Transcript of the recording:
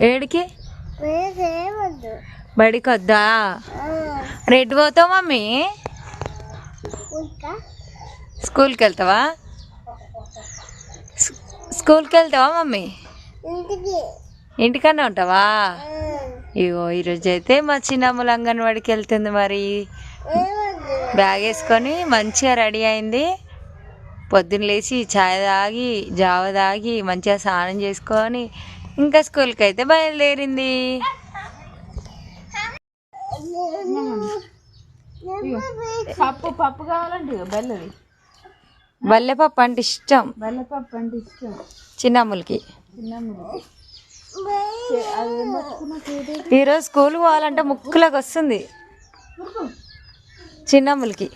ఏడికి బడికి వద్దా? రెడ్ పోతావు మమ్మీ? స్కూల్కి వెళ్తావా? స్కూల్కి వెళ్తావా మమ్మీ? ఇంటికన్నా ఉంటావా? ఇగో ఈరోజు అయితే మా చిన్నమ్మలు అంగన్వాడికి వెళ్తుంది. మరి బ్యాగ్ వేసుకొని మంచిగా రెడీ అయింది. పొద్దున్న లేచి ఛాయ్ తాగి జావ తాగి మంచిగా స్నానం చేసుకొని ఇంకా స్కూల్కి అయితే బయలుదేరింది. పప్పు పప్పు కావాలంటే బెల్లది బల్లెపప్పు అంటే ఇష్టం. బెల్లపప్పు అంటే ఇష్టం చిన్నమ్మలకి. ఈరోజు స్కూల్కి పోవాలంటే ముక్కులోకి వస్తుంది చిన్నమ్మలకి.